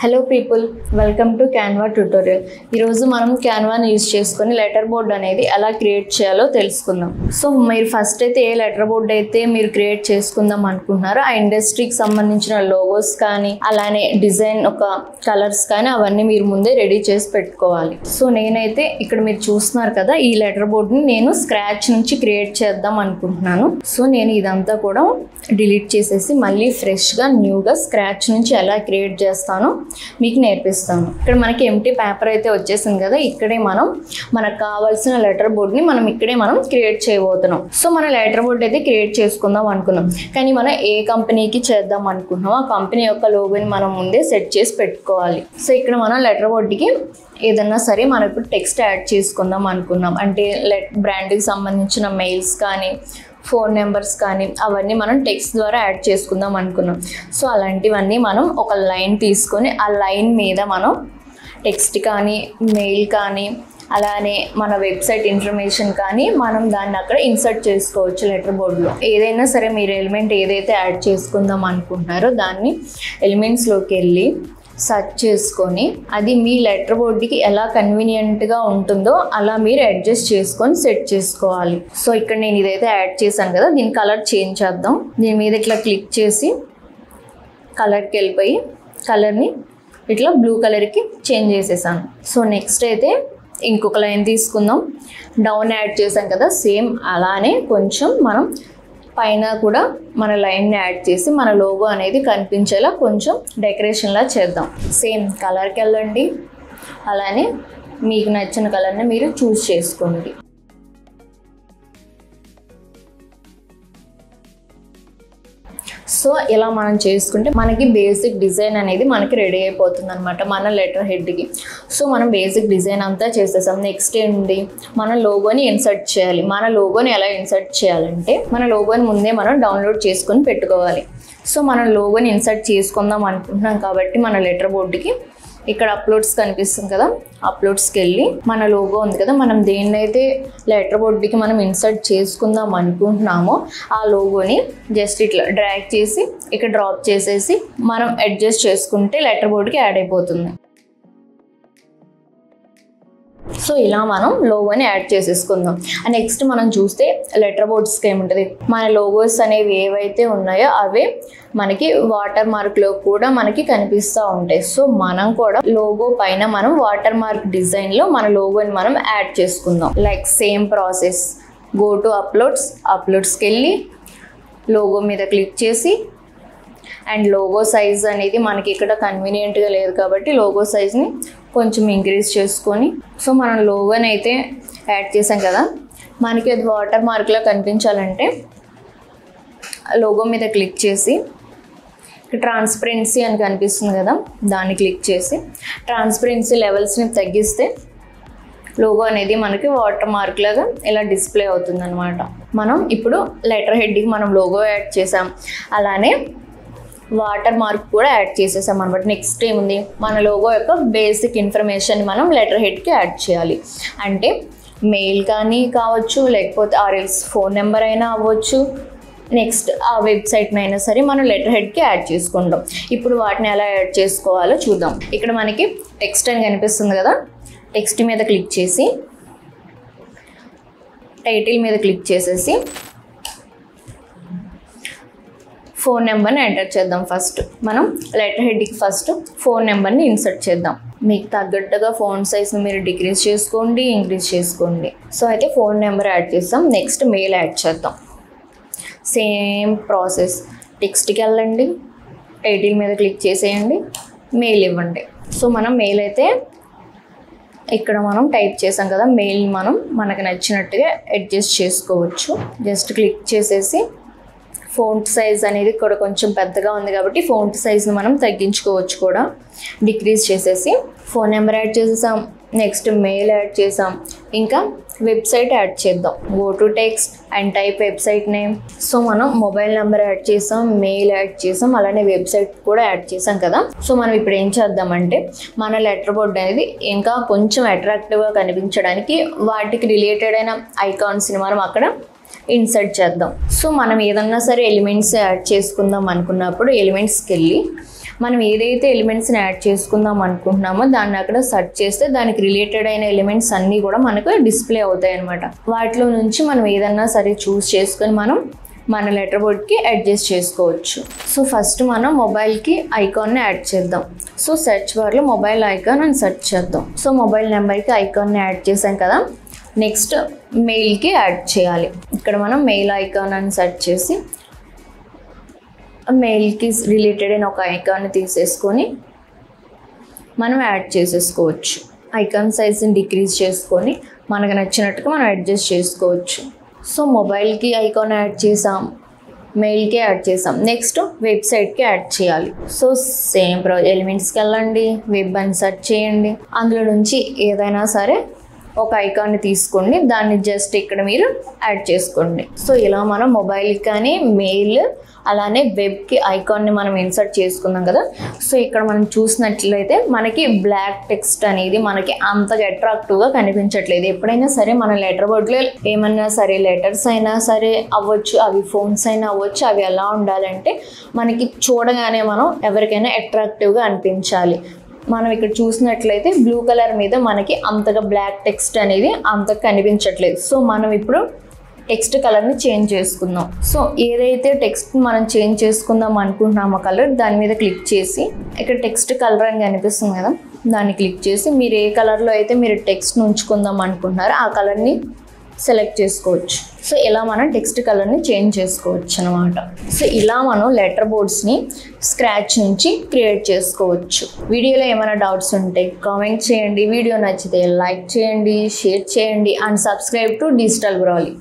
Hello people, welcome to Canva tutorial. ఈరోజు మనం క్యాన్వాని use చేసుకొని లెటర్ బోర్డ్ అనేది ఎలా క్రియేట్ చేయాలో తెలుసుకుందాం. సో మీరు ఫస్ట్ అయితే ఏ లెటర్ బోర్డ్ అయితే మీరు క్రియేట్ చేసుకుందాం అనుకుంటున్నారో ఆ ఇండస్ట్రీకి సంబంధించిన లోగోస్ కానీ అలానే డిజైన్ ఒక కలర్స్ కానీ అవన్నీ మీరు ముందే రెడీ చేసి పెట్టుకోవాలి. సో నేనైతే ఇక్కడ మీరు చూస్తున్నారు కదా, ఈ లెటర్ బోర్డ్ని నేను స్క్రాచ్ నుంచి క్రియేట్ చేద్దాం అనుకుంటున్నాను. సో నేను ఇదంతా కూడా డిలీట్ చేసేసి మళ్ళీ ఫ్రెష్గా న్యూగా స్క్రాచ్ నుంచి ఎలా క్రియేట్ చేస్తానో మీకు నేర్పిస్తాను. ఇక్కడ మనకి ఎంటీ పేపర్ అయితే వచ్చేసింది కదా, ఇక్కడే మనకు కావాల్సిన లెటర్ బోర్డ్ని ఇక్కడే క్రియేట్ చేయబోతున్నాం. సో మన లెటర్ బోర్డ్ అయితే క్రియేట్ చేసుకుందాం అనుకున్నాం, కానీ మనం ఏ కంపెనీకి చేద్దాం అనుకుంటున్నాం ఆ కంపెనీ యొక్క లోగోని మనం ముందే సెట్ చేసి పెట్టుకోవాలి. సో ఇక్కడ మనం లెటర్ బోర్డ్కి ఏదన్నా సరే మనం ఇప్పుడు టెక్స్ట్ యాడ్ చేసుకుందాం అనుకున్నాం. అంటే బ్రాండ్కి సంబంధించిన మెయిల్స్ కానీ ఫోన్ నెంబర్స్ కానీ అవన్నీ మనం టెక్స్ట్ ద్వారా యాడ్ చేసుకుందాం అనుకున్నాం. సో అలాంటివన్నీ మనం ఒక లైన్ తీసుకొని ఆ లైన్ మీద మనం టెక్స్ట్ కానీ మెయిల్ కానీ అలానే మన వెబ్సైట్ ఇన్ఫర్మేషన్ కానీ మనం దాన్ని అక్కడ ఇన్సర్ట్ చేసుకోవచ్చు. లెటర్ బోర్డ్లో ఏదైనా సరే మీరు ఎలిమెంట్ ఏదైతే యాడ్ చేసుకుందాం అనుకుంటున్నారో దాన్ని ఎలిమెంట్స్లోకి వెళ్ళి సెర్చ్ చేసుకొని అది మీ లెటర్ బోర్డ్కి ఎలా కన్వీనియంట్గా ఉంటుందో అలా మీరు అడ్జస్ట్ చేసుకొని సెట్ చేసుకోవాలి. సో ఇక్కడ నేను ఇదైతే యాడ్ చేశాను కదా, దీని కలర్ చేంజ్ చేద్దాం. దీని మీద ఇట్లా క్లిక్ చేసి కలర్కి వెళ్ళిపోయి కలర్ని ఇట్లా బ్లూ కలర్కి చేంజ్ చేసేసాను. సో నెక్స్ట్ అయితే ఇంకొక లైన్ తీసుకుందాం. డౌన్ యాడ్ చేసాం కదా, సేమ్ అలానే కొంచెం మనం పైన కూడా మన లైన్ని యాడ్ చేసి మన లోగో అనేది కనిపించేలా కొంచెం డెకరేషన్లా చేద్దాం. సేమ్ కలర్కి వెళ్ళండి, అలానే మీకు నచ్చిన కలర్ని మీరు చూస్ చేసుకోండి. సో ఇలా మనం చేసుకుంటే మనకి బేసిక్ డిజైన్ అనేది మనకి రెడీ అయిపోతుంది అనమాట మన లెటర్ హెడ్కి. సో మనం బేసిక్ డిజైన్ అంతా చేసేసాం. నెక్స్ట్ ఏంటి, మన లోగోని ఇన్సర్ట్ చేయాలి. మన లోగోని ఎలా ఇన్సర్ట్ చేయాలంటే మన లోగోని ముందే మనం డౌన్లోడ్ చేసుకొని పెట్టుకోవాలి. సో మనం లోగోని ఇన్సర్ట్ చేసుకుందాం అనుకుంటున్నాం కాబట్టి మన లెటర్ బోర్డుకి ఇక్కడ అప్లోడ్స్ కనిపిస్తుంది కదా, అప్లోడ్స్కి వెళ్ళి మన లోగో ఉంది కదా, మనం దేన్నైతే లెటర్ బోర్డుకి మనం ఇన్సర్ట్ చేసుకుందాం అనుకుంటున్నామో ఆ లోగోని జస్ట్ ఇట్లా డ్రాగ్ చేసి ఇక్కడ డ్రాప్ చేసేసి మనం అడ్జస్ట్ చేసుకుంటే లెటర్ బోర్డుకి యాడ్ అయిపోతుంది. సో ఇలా మనం లోగోని యాడ్ చేసేసుకుందాం. అండ్ నెక్స్ట్ మనం చూస్తే లెటర్ బోర్డ్స్కి ఏముంటుంది, మన లోగోస్ అనేవి ఏవైతే ఉన్నాయో అవే మనకి వాటర్ మార్క్లో కూడా మనకి కనిపిస్తూ ఉంటాయి. సో మనం కూడా లోగో పైన మనం వాటర్ మార్క్ డిజైన్లో మన లోగోని మనం యాడ్ చేసుకుందాం. Like same process, go to అప్లోడ్స్కి వెళ్ళి లోగో మీద క్లిక్ చేసి అండ్ లోగో సైజ్ అనేది మనకి ఇక్కడ కన్వీనియంట్గా లేదు కాబట్టి లోగో సైజ్ని కొంచెం ఇంక్రీజ్ చేసుకొని సో మనం లోగోని అయితే యాడ్ చేసాం కదా, మనకి అది వాటర్ మార్క్లో కనిపించాలంటే లోగో మీద క్లిక్ చేసి ట్రాన్స్పరెన్సీ అని కనిపిస్తుంది కదా, దాన్ని క్లిక్ చేసి ట్రాన్స్పరెన్సీ లెవెల్స్ని తగ్గిస్తే లోగో అనేది మనకి వాటర్ మార్క్ లాగా ఇలా డిస్ప్లే అవుతుంది అనమాట. మనం ఇప్పుడు లెటర్ హెడ్కి మనం లోగో యాడ్ చేసాం, అలానే వాటర్ మార్క్ కూడా యాడ్ చేసేసాం అనమాట. నెక్స్ట్ ఏముంది, మన లోగో యొక్క బేసిక్ ఇన్ఫర్మేషన్ మనం లెటర్ హెడ్కి యాడ్ చేయాలి. అంటే మెయిల్ కానీ కావచ్చు, లేకపోతే ఆర్ఎల్స్ ఫోన్ నెంబర్ అయినా అవ్వచ్చు, నెక్స్ట్ ఆ వెబ్సైట్నైనా సరే మనం లెటర్ హెడ్కి యాడ్ చేసుకుంటాం. ఇప్పుడు వాటిని ఎలా యాడ్ చేసుకోవాలో చూద్దాం. ఇక్కడ మనకి టెక్స్ట్ అని కనిపిస్తుంది కదా, టెక్స్ట్ మీద క్లిక్ చేసి టైటిల్ మీద క్లిక్ చేసేసి ఫోన్ నెంబర్ని ఎంటర్ చేద్దాం. ఫస్ట్ మనం లెటర్ హెడ్కి ఫస్ట్ ఫోన్ నెంబర్ని ఇన్సర్ట్ చేద్దాం. మీకు తగ్గట్టుగా ఫోన్ సైజ్ని మీరు డిక్రీజ్ చేసుకోండి, ఇంక్రీజ్ చేసుకోండి. సో అయితే ఫోన్ నెంబర్ యాడ్ చేస్తాం. నెక్స్ట్ మెయిల్ యాడ్ చేద్దాం. సేమ్ ప్రాసెస్, టెక్స్ట్కి వెళ్ళండి, టైటిల్ మీద క్లిక్ చేసేయండి, మెయిల్ ఇవ్వండి. సో మనం మెయిల్ అయితే ఇక్కడ మనం టైప్ చేసాం కదా, మెయిల్ మనకు నచ్చినట్టుగా అడ్జస్ట్ చేసుకోవచ్చు. జస్ట్ క్లిక్ చేసేసి ఫోంట్ సైజ్ అనేది కూడా కొంచెం పెద్దగా ఉంది కాబట్టి ఫోంట్ సైజ్ని మనం తగ్గించుకోవచ్చు, కూడా డిక్రీజ్ చేసేసి ఫోన్ నెంబర్ యాడ్ చేసేసాం. నెక్స్ట్ మెయిల్ యాడ్ చేసాం, ఇంకా వెబ్సైట్ యాడ్ చేద్దాం. Go to text and type website name. So మనం మొబైల్ నెంబర్ యాడ్ చేసాం, మెయిల్ యాడ్ చేసాం, అలానే వెబ్సైట్ కూడా యాడ్ చేసాం కదా. సో మనం ఇప్పుడు ఏం చేద్దామంటే మన లెటర్ బోర్డ్ అనేది ఇంకా కొంచెం అట్రాక్టివ్గా కనిపించడానికి వాటికి రిలేటెడ్ అయిన ఐకాన్స్ని మనం అక్కడ ఇన్సర్ట్ చేద్దాం. సో మనం ఏదన్నా సరే ఎలిమెంట్స్ యాడ్ చేసుకుందాం అనుకున్నప్పుడు ఎలిమెంట్స్కి వెళ్ళి మనం ఏదైతే ఎలిమెంట్స్ని యాడ్ చేసుకుందాం అనుకుంటున్నామో దాన్ని అక్కడ సెర్చ్ చేస్తే దానికి రిలేటెడ్ అయిన ఎలిమెంట్స్ అన్నీ కూడా మనకు డిస్ప్లే అవుతాయి అన్నమాట. వాటిలో నుంచి మనం ఏదన్నా సరే చూస్ చేసుకొని మనం మన లెటర్ బోర్డ్కి అడ్జస్ట్ చేసుకోవచ్చు. సో ఫస్ట్ మనం మొబైల్కి ఐకాన్ని యాడ్ చేద్దాం. సో సెర్చ్ బార్లో మొబైల్ ఐకాన్ అని సెర్చ్ చేద్దాం. సో మొబైల్ నెంబర్కి ఐకాన్ని యాడ్ చేసాం కదా. నెక్స్ట్ మెయిల్కి యాడ్ చేయాలి. ఇక్కడ మనం మెయిల్ ఐకాన్ అని సెర్చ్ చేసి మెయిల్కి రిలేటెడ్ అయిన ఒక ఐకాన్ని తీసేసుకొని మనం యాడ్ చేసేసుకోవచ్చు. ఐకాన్ సైజ్ని డిక్రీజ్ చేసుకొని మనకు నచ్చినట్టుగా మనం అడ్జస్ట్ చేసుకోవచ్చు. సో మొబైల్కి ఐకాన్ యాడ్ చేసాం, మెయిల్కి యాడ్ చేసాం. నెక్స్ట్ వెబ్సైట్కి యాడ్ చేయాలి. సో సేమ్ ఎలిమెంట్స్కి వెళ్ళండి, వెబ్ అని సెర్చ్ చేయండి. అందులో నుంచి ఏదైనా సరే ఒక ఐకాన్ని తీసుకోండి, దాన్ని జస్ట్ ఇక్కడ మీరు యాడ్ చేసుకోండి. సో ఇలా మనం మొబైల్కి కానీ మెయిల్ అలానే వెబ్కి ఐకాన్ని మనం ఇన్సర్ట్ చేసుకుందాం కదా. సో ఇక్కడ మనం చూసినట్లయితే మనకి బ్లాక్ టెక్స్ట్ అనేది మనకి అంతగా అట్రాక్టివ్గా కనిపించట్లేదు. ఎప్పుడైనా సరే మన లెటర్ బోర్డ్లో ఏమన్నా సరే లెటర్స్ అయినా సరే అవ్వచ్చు, అవి ఫోన్స్ అయినా అవ్వచ్చు, అవి ఎలా ఉండాలంటే మనకి చూడగానే మనం ఎవరికైనా అట్రాక్టివ్గా అనిపించాలి. మనం ఇక్కడ చూసినట్లయితే బ్లూ కలర్ మీద మనకి అంతగా బ్లాక్ టెక్స్ట్ అనేది అంతగా కనిపించట్లేదు. సో మనం ఇప్పుడు టెక్స్ట్ కలర్ని చేంజ్ చేసుకుందాం. సో ఏదైతే టెక్స్ట్ మనం చేంజ్ చేసుకుందాం అనుకుంటున్నామో కలర్ దాని మీద క్లిక్ చేసి ఇక్కడ టెక్స్ట్ కలర్ అని కనిపిస్తుంది కదా, దాన్ని క్లిక్ చేసి మీరు ఏ కలర్లో అయితే మీరు టెక్స్ట్ని ఉంచుకుందాం అనుకుంటున్నారో ఆ కలర్ని సెలెక్ట్ చేసుకోవచ్చు. సో ఇలా మనం టెక్స్ట్ కలర్ని చేంజ్ చేసుకోవచ్చు అనమాట. సో ఇలా మనం లెటర్ బోర్డ్స్ని స్క్రాచ్ నుంచి క్రియేట్ చేసుకోవచ్చు. వీడియోలో ఏమైనా డౌట్స్ ఉంటే కామెంట్ చేయండి. వీడియో నచ్చితే లైక్ చేయండి, షేర్ చేయండి అండ్ సబ్స్క్రైబ్ టు డిజిటల్ బ్రౌలీ.